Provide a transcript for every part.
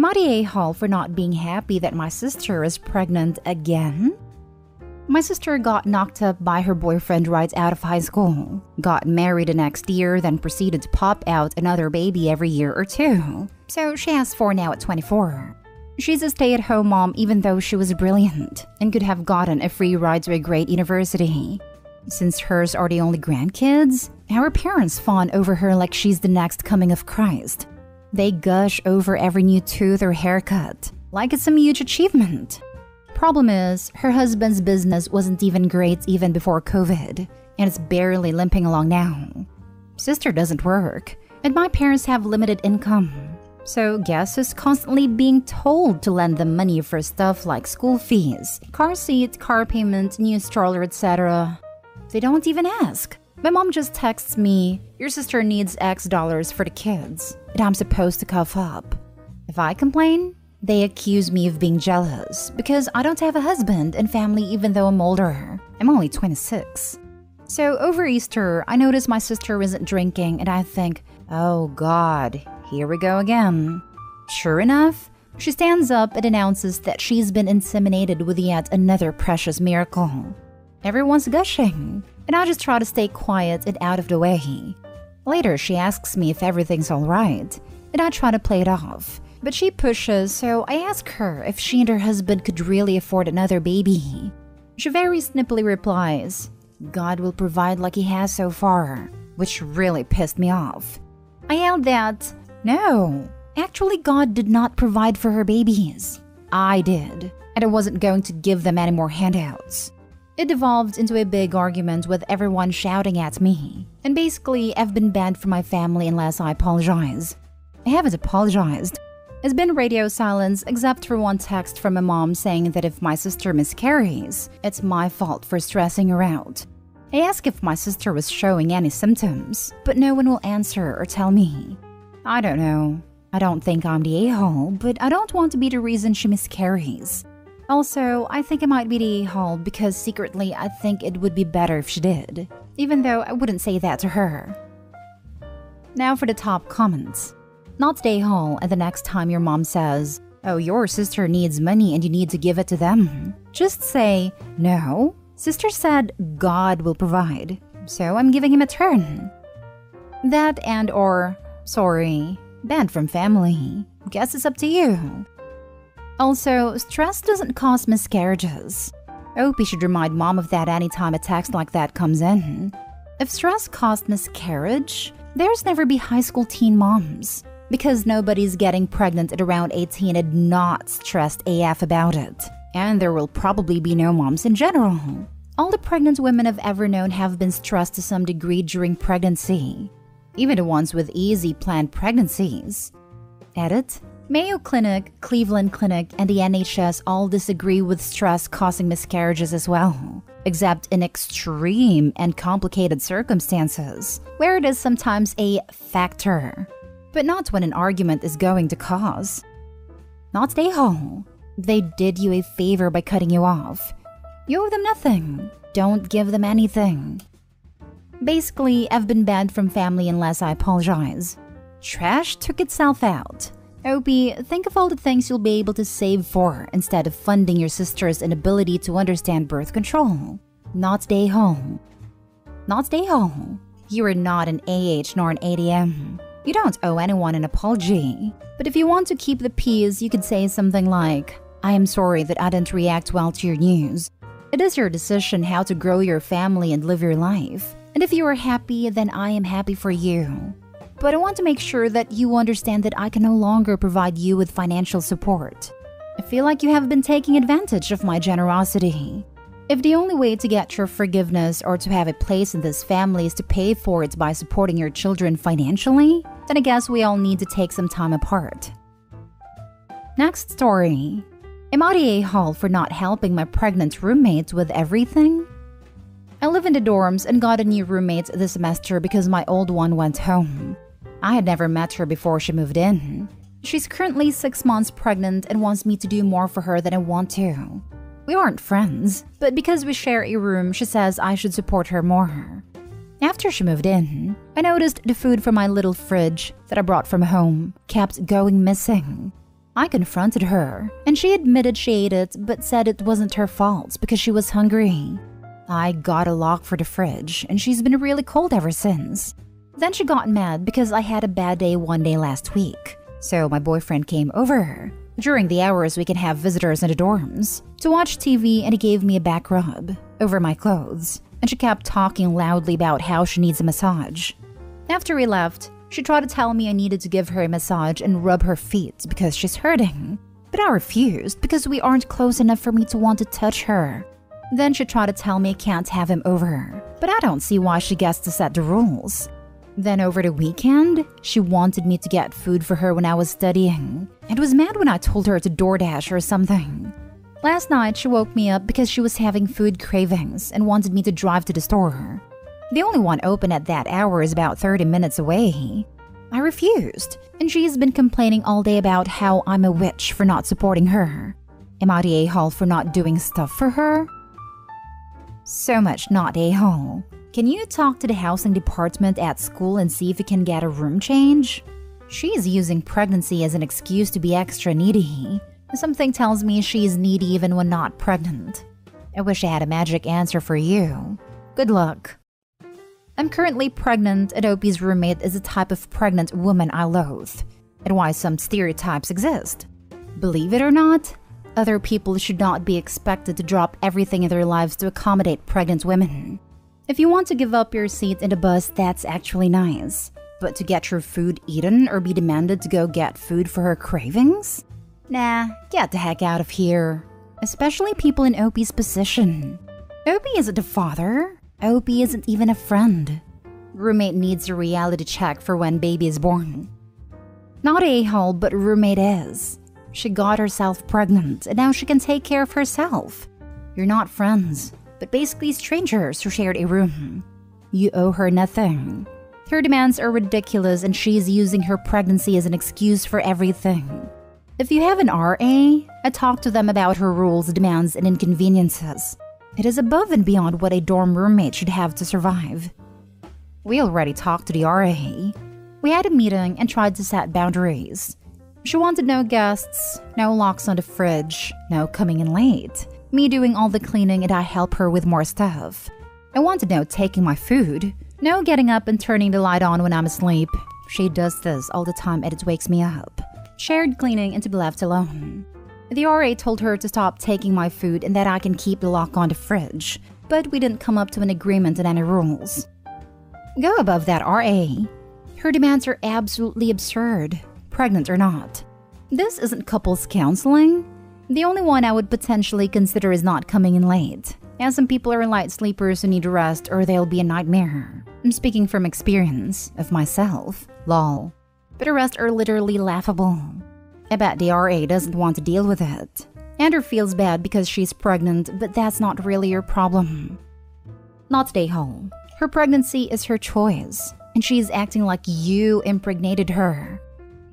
Am I the a-hole for not being happy that my sister is pregnant again? My sister got knocked up by her boyfriend right out of high school, got married the next year, then proceeded to pop out another baby every year or two. So she has 4 now at 24. She's a stay-at-home mom even though she was brilliant and could have gotten a free ride to a great university. Since hers are the only grandkids, our parents fawn over her like she's the next coming of Christ. They gush over every new tooth or haircut, like it's some huge achievement. Problem is, her husband's business wasn't even great even before COVID, and it's barely limping along now. Sister doesn't work, and my parents have limited income. So guess who's constantly being told to lend them money for stuff like school fees, car seat, car payment, new stroller, etc. They don't even ask. My mom just texts me, "Your sister needs X dollars for the kids," and I'm supposed to cough up. If I complain, they accuse me of being jealous because I don't have a husband and family even though I'm older. I'm only 26. So over Easter, I notice my sister isn't drinking and I think, oh God, here we go again. Sure enough, she stands up and announces that she's been inseminated with yet another precious miracle. Everyone's gushing, and I just try to stay quiet and out of the way. Later, she asks me if everything's alright, and I try to play it off. But she pushes, so I ask her if she and her husband could really afford another baby. She very snippily replies, "God will provide like he has so far," which really pissed me off. I yelled that, no, actually God did not provide for her babies. I did, and I wasn't going to give them any more handouts. It devolved into a big argument with everyone shouting at me, and basically I've been banned from my family unless I apologize. I haven't apologized. It's been radio silence except for one text from my mom saying that if my sister miscarries, it's my fault for stressing her out. I asked if my sister was showing any symptoms, but no one will answer or tell me. I don't know. I don't think I'm the a-hole, but I don't want to be the reason she miscarries. Also, I think I might be the a-hole because secretly I think it would be better if she did, even though I wouldn't say that to her. Now for the top comments. Not the a-hole, and the next time your mom says, "Oh, your sister needs money and you need to give it to them," just say, "No, sister said God will provide, so I'm giving him a turn." That and or, sorry, banned from family. Guess it's up to you. Also, stress doesn't cause miscarriages. Hope you should remind mom of that anytime a text like that comes in. If stress caused miscarriage, there's never be high school teen moms. Because nobody's getting pregnant at around 18 and not stressed AF about it. And there will probably be no moms in general. All the pregnant women I've ever known have been stressed to some degree during pregnancy. Even the ones with easy planned pregnancies. Edit. Mayo Clinic, Cleveland Clinic, and the NHS all disagree with stress causing miscarriages as well, except in extreme and complicated circumstances, where it is sometimes a factor, but not when an argument is going to cause. Not the a-hole. They did you a favor by cutting you off. You owe them nothing. Don't give them anything. Basically, I've been banned from family unless I apologize. Trash took itself out. Opie, think of all the things you'll be able to save for instead of funding your sister's inability to understand birth control. Not the a-hole. Not the a-hole. You are not an AH nor an ADM. You don't owe anyone an apology. But if you want to keep the peace, you could say something like, "I am sorry that I didn't react well to your news. It is your decision how to grow your family and live your life. And if you are happy, then I am happy for you. But I want to make sure that you understand that I can no longer provide you with financial support. I feel like you have been taking advantage of my generosity. If the only way to get your forgiveness or to have a place in this family is to pay for it by supporting your children financially, then I guess we all need to take some time apart." Next story. Am I the a-hole for not helping my pregnant roommate with everything? I live in the dorms and got a new roommate this semester because my old one went home. I had never met her before she moved in. She's currently 6 months pregnant and wants me to do more for her than I want to. We aren't friends, but because we share a room, she says I should support her more. After she moved in, I noticed the food from my little fridge that I brought from home kept going missing. I confronted her, and she admitted she ate it but said it wasn't her fault because she was hungry. I got a lock for the fridge, and she's been really cold ever since. Then she got mad because I had a bad day one day last week, so my boyfriend came over. During the hours we can have visitors in the dorms, to watch TV, and he gave me a back rub over my clothes, and she kept talking loudly about how she needs a massage. After he left, she tried to tell me I needed to give her a massage and rub her feet because she's hurting, but I refused because we aren't close enough for me to want to touch her. Then she tried to tell me I can't have him over, but I don't see why she gets to set the rules. Then over the weekend, she wanted me to get food for her when I was studying, and was mad when I told her to DoorDash or something. Last night, she woke me up because she was having food cravings and wanted me to drive to the store. The only one open at that hour is about 30 minutes away. I refused, and she's been complaining all day about how I'm a witch for not supporting her. Am I the a-hole for not doing stuff for her? So much not a-hole. Can you talk to the housing department at school and see if you can get a room change? She's using pregnancy as an excuse to be extra needy. Something tells me she's needy even when not pregnant. I wish I had a magic answer for you. Good luck. I'm currently pregnant, and Opie's roommate is a type of pregnant woman I loathe, and why some stereotypes exist. Believe it or not, other people should not be expected to drop everything in their lives to accommodate pregnant women. If you want to give up your seat in the bus, that's actually nice. But to get your food eaten or be demanded to go get food for her cravings? Nah, get the heck out of here. Especially people in Opie's position. Opie isn't a father. Opie isn't even a friend. Roommate needs a reality check for when baby is born. Not a-hole, but roommate is. She got herself pregnant, and now she can take care of herself. You're not friends, but basically strangers who shared a room. You owe her nothing. Her demands are ridiculous, and she's using her pregnancy as an excuse for everything. If you have an RA, I talk to them about her rules, demands, and inconveniences. It is above and beyond what a dorm roommate should have to survive. We already talked to the RA. We had a meeting and tried to set boundaries. She wanted no guests, no locks on the fridge, no coming in late, me doing all the cleaning and I help her with more stuff. I wanted no taking my food, no getting up and turning the light on when I'm asleep. She does this all the time and it wakes me up. Shared cleaning and to be left alone. The RA told her to stop taking my food and that I can keep the lock on the fridge, but we didn't come up to an agreement on any rules. Go above that, RA. Her demands are absolutely absurd, pregnant or not. This isn't couples counseling. The only one I would potentially consider is not coming in late, as some people are light sleepers who need rest or they'll be a nightmare. I'm speaking from experience, of myself, lol. But the rest are literally laughable. I bet the RA doesn't want to deal with it. Andrew feels bad because she's pregnant, but that's not really your problem. Not stay home. Her pregnancy is her choice, and she's acting like you impregnated her.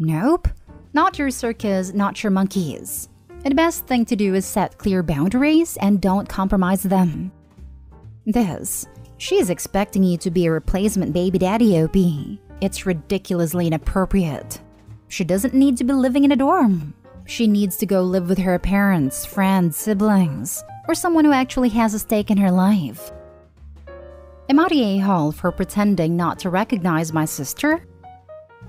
Nope. Not your circus, not your monkeys. And the best thing to do is set clear boundaries and don't compromise them. She's expecting you to be a replacement baby daddy, OP. It's ridiculously inappropriate. She doesn't need to be living in a dorm. She needs to go live with her parents, friends, siblings, or someone who actually has a stake in her life. Am I the a-hole for pretending not to recognize my sister?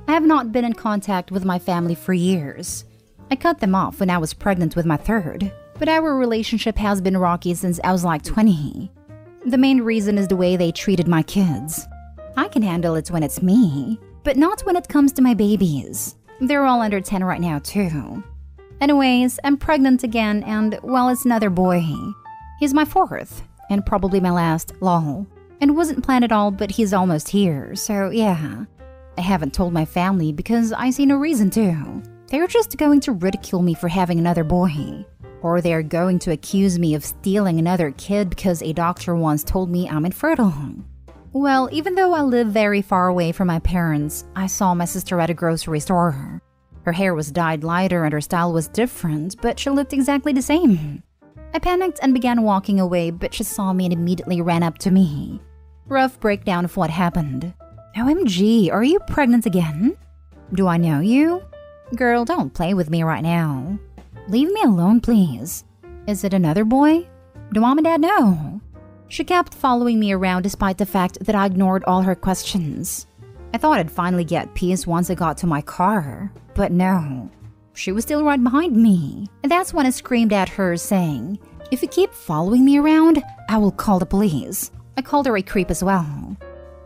I have not been in contact with my family for years. I cut them off when I was pregnant with my third, but our relationship has been rocky since I was like 20. The main reason is the way they treated my kids. I can handle it when it's me, but not when it comes to my babies. They're all under 10 right now too. Anyways, I'm pregnant again and, well, it's another boy. He's my fourth, and probably my last, lol. And wasn't planned at all, but he's almost here, so yeah. I haven't told my family because I see no reason to. They're just going to ridicule me for having another boy. Or they're going to accuse me of stealing another kid because a doctor once told me I'm infertile. Well, even though I live very far away from my parents, I saw my sister at a grocery store. Her hair was dyed lighter and her style was different, but she looked exactly the same. I panicked and began walking away, but she saw me and immediately ran up to me. Rough breakdown of what happened. OMG, are you pregnant again? Do I know you? Girl, don't play with me right now. Leave me alone, please. Is it another boy? Do mom and dad know? She kept following me around despite the fact that I ignored all her questions. I thought I'd finally get peace once I got to my car, but no. She was still right behind me, and that's when I screamed at her, saying, "If you keep following me around, I will call the police." I called her a creep as well.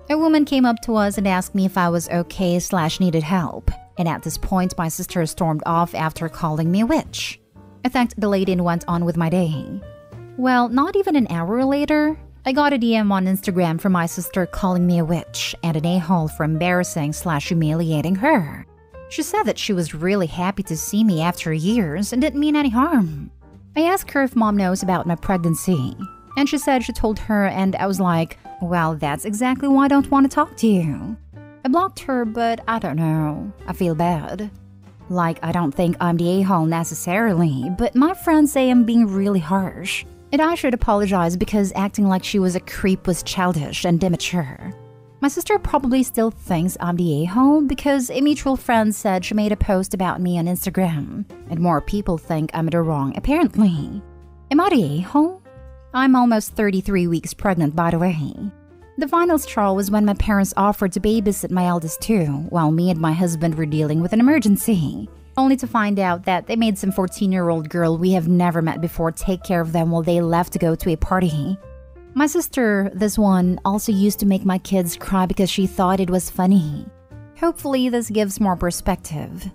A woman came up to us and asked me if I was okay/needed help, and at this point my sister stormed off after calling me a witch. I thanked the lady and went on with my day. Well, not even an hour later, I got a DM on Instagram from my sister calling me a witch and an a-hole for embarrassing/humiliating her. She said that she was really happy to see me after years and didn't mean any harm. I asked her if mom knows about my pregnancy, and she said she told her, and I was like, well, that's exactly why I don't want to talk to you. I blocked her, but I don't know. I feel bad. Like, I don't think I'm the a-hole necessarily, but my friends say I'm being really harsh, and I should apologize because acting like she was a creep was childish and immature. My sister probably still thinks I'm the a-hole because a mutual friend said she made a post about me on Instagram, and more people think I'm the wrong apparently. Am I the a-hole? I'm almost 33 weeks pregnant, by the way. The final straw was when my parents offered to babysit my eldest too, while me and my husband were dealing with an emergency, only to find out that they made some 14-year-old girl we have never met before take care of them while they left to go to a party. My sister, this one, also used to make my kids cry because she thought it was funny. Hopefully this gives more perspective.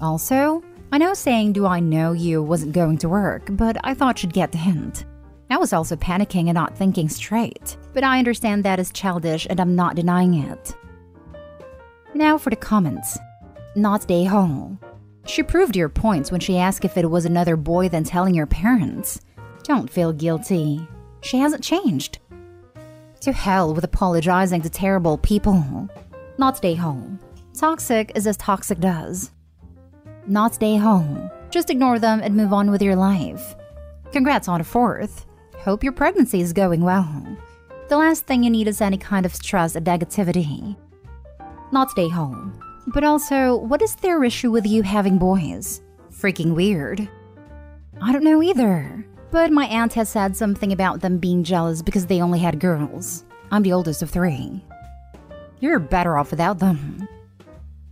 Also, I know saying "do I know you" wasn't going to work, but I thought she'd get the hint. I was also panicking and not thinking straight, but I understand that is childish and I'm not denying it. Now for the comments. Not the a-hole. She proved your points when she asked if it was another boy than telling your parents. Don't feel guilty. She hasn't changed. To hell with apologizing to terrible people. Not the a-hole. Toxic is as toxic does. Not the a-hole. Just ignore them and move on with your life. Congrats on a fourth. Hope your pregnancy is going well. The last thing you need is any kind of stress and negativity. Not the a-hole. But also, what is their issue with you having boys? Freaking weird. I don't know either. But my aunt has said something about them being jealous because they only had girls. I'm the oldest of 3. You're better off without them.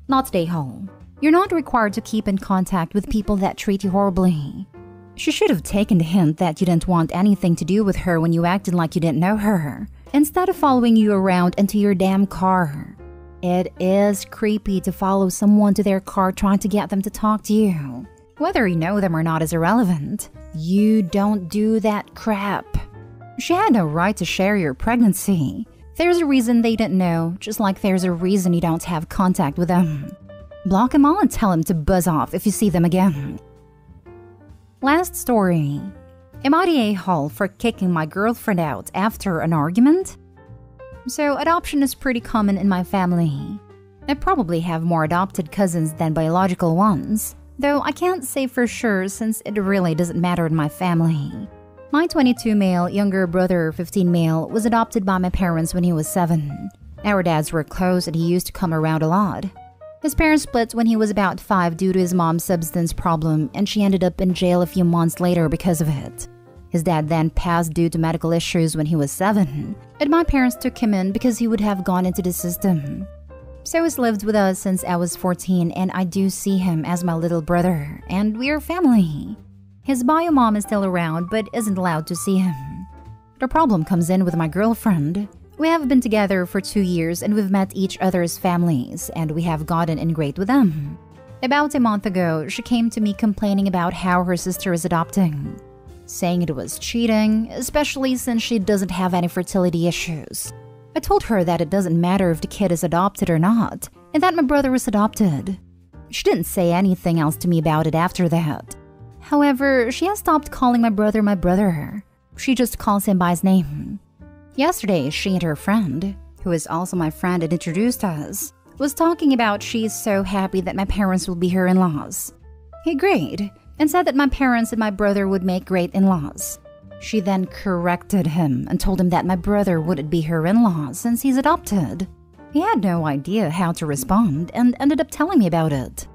Not the a-hole. You're not required to keep in contact with people that treat you horribly. She should have taken the hint that you didn't want anything to do with her when you acted like you didn't know her, instead of following you around into your damn car. It is creepy to follow someone to their car trying to get them to talk to you. Whether you know them or not is irrelevant. You don't do that crap. She had no right to share your pregnancy. There's a reason they didn't know, just like there's a reason you don't have contact with them. Block them all and tell them to buzz off if you see them again. Last story. Am I the a-hole for kicking my girlfriend out after an argument? So adoption is pretty common in my family. I probably have more adopted cousins than biological ones, though I can't say for sure since it really doesn't matter in my family. My 22 male younger brother, 15 male, was adopted by my parents when he was 7. Our dads were close and he used to come around a lot. His parents split when he was about 5 due to his mom's substance problem, and she ended up in jail a few months later because of it. His dad then passed due to medical issues when he was 7, and my parents took him in because he would have gone into the system. So he's lived with us since I was 14, and I do see him as my little brother, and we're family. His bio mom is still around but isn't allowed to see him. The problem comes in with my girlfriend. We have been together for 2 years and we've met each other's families, and we have gotten in great with them. About a month ago, she came to me complaining about how her sister is adopting, saying it was cheating, especially since she doesn't have any fertility issues. I told her that it doesn't matter if the kid is adopted or not, and that my brother is adopted. She didn't say anything else to me about it after that. However, she has stopped calling my brother. She just calls him by his name. Yesterday, she and her friend, who is also my friend and introduced us, was talking about she's so happy that my parents will be her in-laws. He agreed and said that my parents and my brother would make great in-laws. She then corrected him and told him that my brother wouldn't be her in-law since he's adopted. He had no idea how to respond and ended up telling me about it.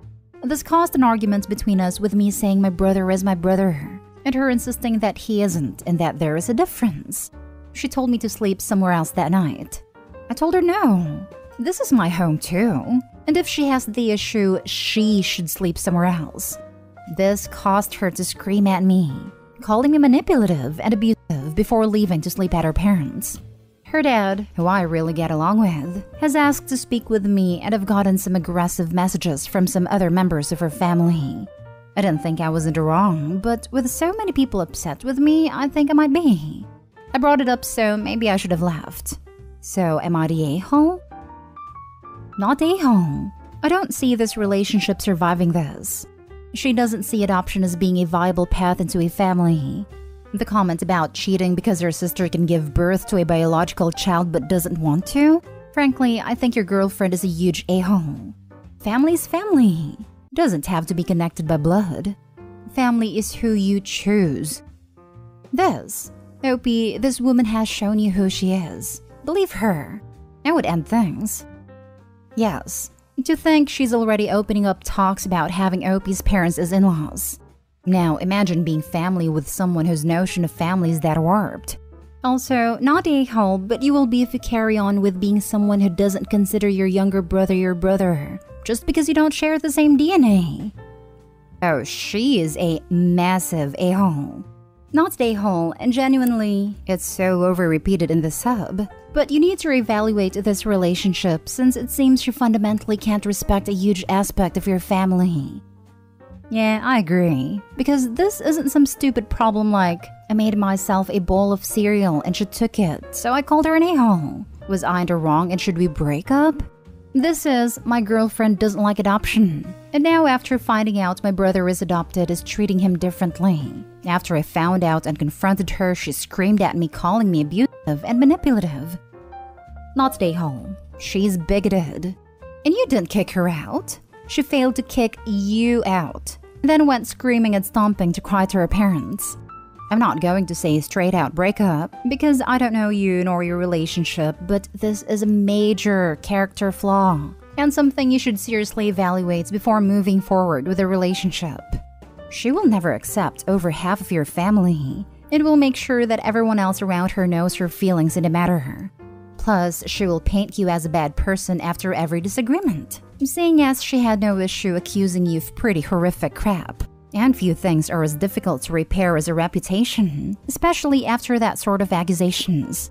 This caused an argument between us, with me saying my brother is my brother, and her insisting that he isn't and that there is a difference. She told me to sleep somewhere else that night. I told her no, this is my home too, and if she has the issue, she should sleep somewhere else. This caused her to scream at me, calling me manipulative and abusive before leaving to sleep at her parents'. Her dad, who I really get along with, has asked to speak with me and have gotten some aggressive messages from some other members of her family. I didn't think I was in the wrong, but with so many people upset with me, I think I might be. I brought it up, so maybe I should have left. So am I the a-hole? Not a-hole. I don't see this relationship surviving this. She doesn't see adoption as being a viable path into a family. The comment about cheating because her sister can give birth to a biological child but doesn't want to? Frankly, I think your girlfriend is a huge a-hole. Family's family. Doesn't have to be connected by blood. Family is who you choose. Opie, this woman has shown you who she is. Believe her. I would end things. Yes, to think she's already opening up talks about having Opie's parents as in-laws. Now, imagine being family with someone whose notion of family is that warped. Also, not a-hole, but you will be if you carry on with being someone who doesn't consider your younger brother your brother, just because you don't share the same DNA. Oh, she is a massive a-hole. Not a-hole, and genuinely, it's so over-repeated in the sub. But you need to reevaluate this relationship since it seems you fundamentally can't respect a huge aspect of your family. Yeah, I agree. Because this isn't some stupid problem like, I made myself a bowl of cereal and she took it, so I called her an a-hole. Was I in the wrong and should we break up? This is, my girlfriend doesn't like adoption. And now after finding out my brother is adopted is treating him differently. After I found out and confronted her, she screamed at me, calling me abusive and manipulative. Not the a-hole. She's bigoted. And you didn't kick her out. She failed to kick you out, then went screaming and stomping to cry to her parents. I'm not going to say straight out breakup, because I don't know you nor your relationship, but this is a major character flaw, and something you should seriously evaluate before moving forward with a relationship. She will never accept over half of your family, and will make sure that everyone else around her knows her feelings in the matter. Plus, she will paint you as a bad person after every disagreement, seeing as she had no issue accusing you of pretty horrific crap. And few things are as difficult to repair as a reputation, especially after that sort of accusations.